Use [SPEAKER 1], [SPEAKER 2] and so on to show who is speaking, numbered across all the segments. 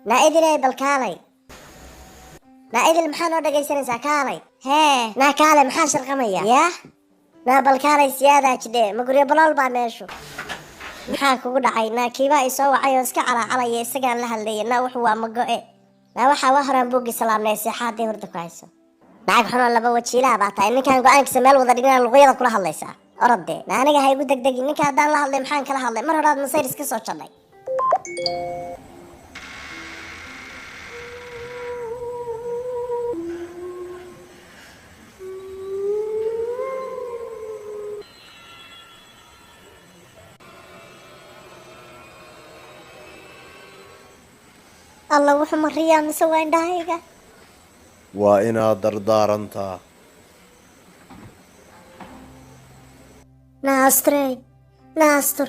[SPEAKER 1] نا إدل بالكالي نا إدل محانو دقيسان ساكالي هي نا كالي محاش القمية يا نا بالكالي سيادة كده مقري بلال باميشو محاكو قد عينا كيبا يسوى عيوسك على يساقان لها اللي نا وحوا مقوئي نا وحا وهران بوقي سلام نيسي حادي هردكو عيسو ناك حنو اللي بوتشيلها باتا إني كان قوانك سميل وضرقنا الغيضة كلها الليسا أردي نا أنا هاي قدك دقي إني كان دان لها اللي محانك لها اللي مرة راد نصير اسكسو تشالي الله وحو مريا مسوين دايقة
[SPEAKER 2] وإنا دردارنتا
[SPEAKER 1] ناستري ناستر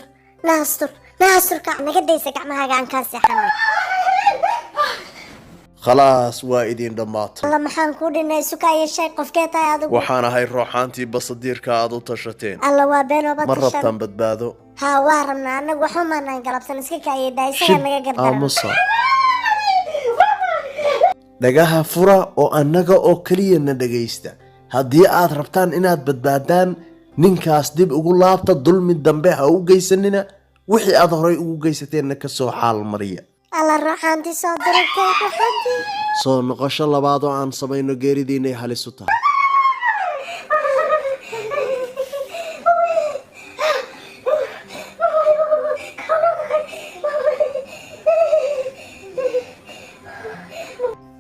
[SPEAKER 1] كعنا قديسة كعمها قان كاسي حمي
[SPEAKER 2] خلاص وايدين دمات
[SPEAKER 1] الله محان كودينا سكاية الشيء قفكيتا يا ذو
[SPEAKER 2] وحانا هاي روحانتي بصدير كادو تشتين
[SPEAKER 1] الله وابين وبطشان
[SPEAKER 2] مربطان بدبادو
[SPEAKER 1] ها وارمنا أنا وحوما ننقلب سنسكيكا يدايسة أنا قدرنا
[SPEAKER 2] مصر dhagaha fura oo annaga oo kaliya na dhagaysta haddii aad rabtaan inaad badbaadaan ninkaas dib ugu laabta dulmi dambe ha u geysanina wixii aad horay ugu geysateenna ka soo xaal mariya
[SPEAKER 1] alla ruuxaantii soo diragtay ruuxaantii
[SPEAKER 2] soo noqosho labaad oo aan samayno geeridiinay halis u tahay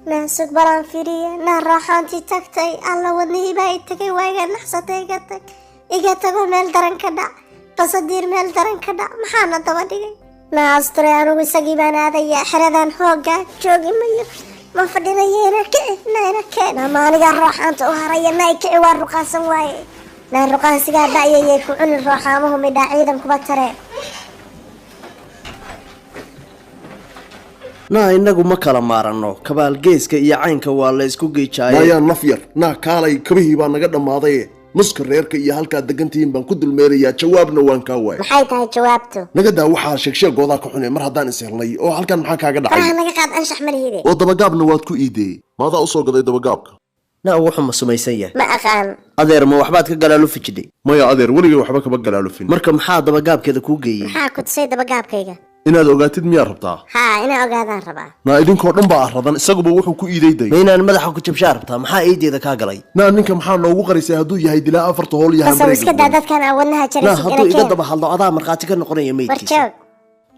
[SPEAKER 1] ناسك بران فيريا نار راحانتي تكتي الله ودني باي تكي وايغا نحصتي قتك إيجا تقو ميل درن كدا بصدير ميل درن كدا محانا تودي ناستري أنو بساقيبان هذا يا حردان حوقا جوغي مير ما فدينا ينا كي نمانيقا راحانتو هريا نايكي والرقاسا واي نار رقاسي قاد دايا يكوعون الروحامهم إدا عيدا كبترين
[SPEAKER 2] naa inagu ma kala maarano kabaalgeeska iyo caynka waa la isku geejaayay
[SPEAKER 3] naya nafyar naa kaalay kabihii baa naga dhamaaday muska reerka iyo halka degantiin baan ku dulmeerayaa jawaabna waan ka waay
[SPEAKER 1] maxay tahay jawaabtu
[SPEAKER 3] naga daa waxa sheegsheegooda ka xunay mar hadaan ishelnay oo halkan maxaa kaaga dhacay
[SPEAKER 1] faraha naga qaad anshax mariyay
[SPEAKER 3] oo dabagaabna waad ku iiday maada u soo gaday dabagaabka
[SPEAKER 2] naa wuxuu ma samaysan yahay
[SPEAKER 1] ma aqaan
[SPEAKER 2] adeer ma waxbaad ka galaalu fijiday
[SPEAKER 3] maya adeer weliga waxba kaba galaalufin
[SPEAKER 2] marka maxaa dabagaabkeeda ku geeyay
[SPEAKER 1] maxaa ku tusay dabagaabkayga
[SPEAKER 3] inaad ogaatid miyaa rabtaa
[SPEAKER 1] haa inaan ogaadaan rabaa
[SPEAKER 3] naa idinkoo dhan baa radan isaguba wuxuu ku iidayday
[SPEAKER 2] ma inaan madaxa ku jabshaa rabtaa maxaa eedeeda kaa galay
[SPEAKER 3] naa ninka maxaa noogu qarisay hadduu yahay dilaa afarta hool iyo
[SPEAKER 1] bas iska daa dadkan awadnaha
[SPEAKER 2] naa hadduu iga daba hadlo adaa markhaati ka noqonaya meydkiisa
[SPEAKER 1] warjoog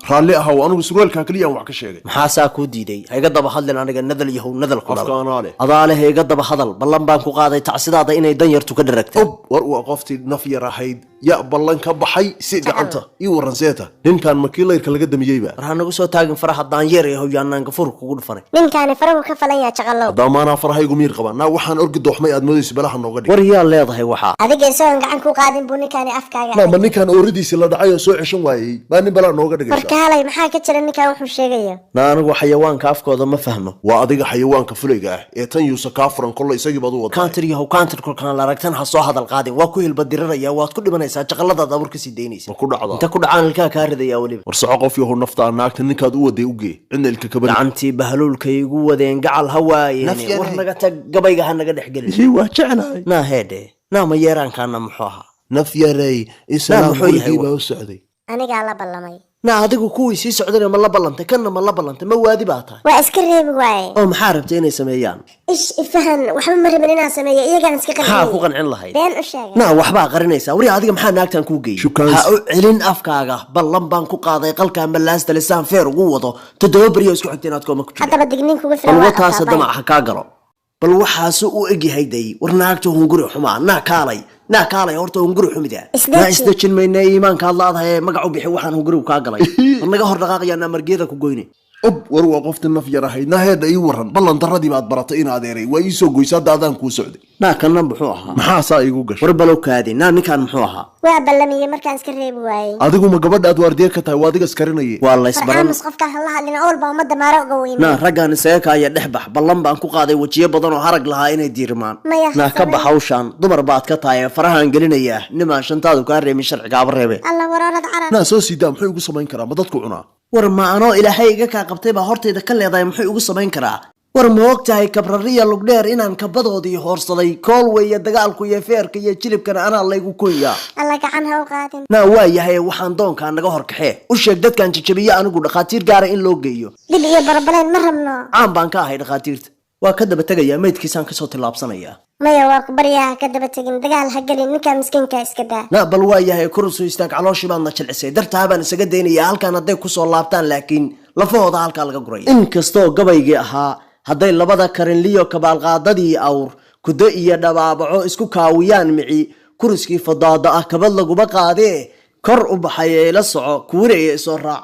[SPEAKER 3] raalli ahow anigu surwaalkaa kaliya aan wax ka sheegay
[SPEAKER 2] maxaa saa kuu diiday ha iga daba hadlin aniga nadal yahow nadal ku
[SPEAKER 3] afka anaa leh
[SPEAKER 2] adaa leh iga daba hadal ballan baan ku qaaday tacsidaada inay dan yartu ka dharagtay
[SPEAKER 3] war waa qoftii naf yar ahayd ya ballan ka baxay si gacanta ii waran seeta ninkan markii layrka laga damiyeyba
[SPEAKER 2] war ha nagu soo taagin faraha daanyeer ee hawyaanaan gafur kugu dhufanay
[SPEAKER 1] ninkaani farahu ka falan yaa jaqalow
[SPEAKER 3] damaana farahaygu miir qaba naa waxaan orgi dooxmay aad moodayso balaha nooga dhig
[SPEAKER 2] war yaa leedahay waxa
[SPEAKER 1] adiga isagoon gacan ku qaadin buu ninkaani afkaaga
[SPEAKER 3] ma ninkan ooridiisa la dhacay oo soo ceshan waayay baa nin balaa nooga dhigay
[SPEAKER 1] marka halay maxaa ka jira ninkan wuxuu sheegayo
[SPEAKER 2] naa anigu xayawaanka afkooda ma fahmo
[SPEAKER 3] waa adiga xayawaanka fulayga ah ee tan yuusa kaa furan kolle isagii baad u wadaa
[SPEAKER 2] kaantir yahow kaantir kolkaan la aragtan ha soo hadal qaadin waa ku hilbadiraraya waad ku dhimanaysaa jaqaladaad abuur ka sii daynaysa
[SPEAKER 3] ma ku dhacdaa
[SPEAKER 2] inta ku dhacaan ilkaa kaa ridayaa weliba
[SPEAKER 3] war soco qof yahow naftaa naagta ninkaad u waday ugee cidna ilka kabari
[SPEAKER 2] gacantii bahaluulkay igu wadeen gacal ha waayeen war naga tag gabayga ha naga dhex gelin
[SPEAKER 3] waa jeclahay
[SPEAKER 2] naa heedhe naa ma yeeraankaana muxuu ahaa
[SPEAKER 3] naf yaray islaam xulgii baa u socday
[SPEAKER 1] anigaa la ballamay
[SPEAKER 2] naa adigu kuwii sii socdana ma la ballantay kanna ma la ballantay ma waadi baa tahay
[SPEAKER 1] waa iska reebi waaye
[SPEAKER 2] oo maxaa rabtay inay sameeyaan
[SPEAKER 1] ish ifahan waxba ma rabin inaan sameeyo iyagaan iska qancin
[SPEAKER 2] maxaa ku qancin lahayd
[SPEAKER 1] been u sheegay
[SPEAKER 2] naa waxbaa qarinaysaa wari adiga maxaa naagtan kuu geeyey ha u celin afkaaga ballan baan ku qaaday qalkaan ballaasta lisaan feer ugu wado 7 beriyo isku xigtay inaad kooma ku jirto
[SPEAKER 1] haddaba digniin kuga filan
[SPEAKER 2] waa taas damac ha kaa galo bal waxaas u egyahay day war naagta hunguri xumaa naa kaalay horta hunguri xumida naa isdajin mayna iimaanka laadahay magac u bixi waxaan hunguri ka galay naga hor dhaqaaqayna margeeda ku goyne
[SPEAKER 3] war waa qoftii naf yar ahayd naheeda ii waran ballan daradii baad baratay in adeeray waa ii soo goysaa daadaan kuu socday
[SPEAKER 2] naa kana muxuu ahaa
[SPEAKER 3] maxaa saa igu gashay
[SPEAKER 2] war balow kaadi naa ninkan muxuu ahaa
[SPEAKER 1] waa ballamiyay markaan iska reebi waayay
[SPEAKER 3] adigu ma gabadha aad waardiye ka tahay waa adiga iskarinayay
[SPEAKER 2] waa la isbaran
[SPEAKER 1] qofka hal hadlin ool baa umada maara uga weyn
[SPEAKER 2] naa raggan isaga kaaya dhexbax ballan baan ku qaaday wajiyo badan oo harag lahaa inay diirmaan naa ka bax hawshan dumar baad ka tahay farahan gelinaya nimaan shantaadu ka reemin sharciga abareebe
[SPEAKER 1] alla wararad carab
[SPEAKER 3] naa soo siidaa muxuu igu samayn karaa ma dadku cunaa
[SPEAKER 2] war ma anoo ilaahay iga kaa qabtay baa hortayda ka leedahay muxuu igu samayn karaa war ma og tahay kabrariya lugdheer inaan kabadoodii hoorsaday kool weeye dagaalku iyo feerka iyo jilibkana anaa laygu koyaa
[SPEAKER 1] alla gacan ha u qaadin
[SPEAKER 2] naa waa yahay waxaan doonkaa naga hor kaxee u sheeg dadkan jajabiye anigu dhakhaatiir gaara in loo geeyo
[SPEAKER 1] dil iyo barbaleen ma rabno
[SPEAKER 2] caan baan ka ahay dhakhaatiirta waa ka daba tegayaa maydkiisaan kasoo tillaabsanayaa
[SPEAKER 1] maya waa ku baryaha ka daba tegin dagaal ha gelin ninkaa miskiinka iska daa
[SPEAKER 2] na bal waa yahay kurusuu istaag calooshii baadna jilcisay dartaa baan isaga daynayaa halkaan hadday kusoo laabtaan laakiin lafahooda halkaa laga guraya inkastoo gabaygii ahaa hadday labada karinliyo kabaalqaadadii awr kudo iyo dhabaabaco isku kaawiyaan mici kuriskii fadaada ah kabad laguma qaadee kor u baxay ee la soco kuwinaya isoo raac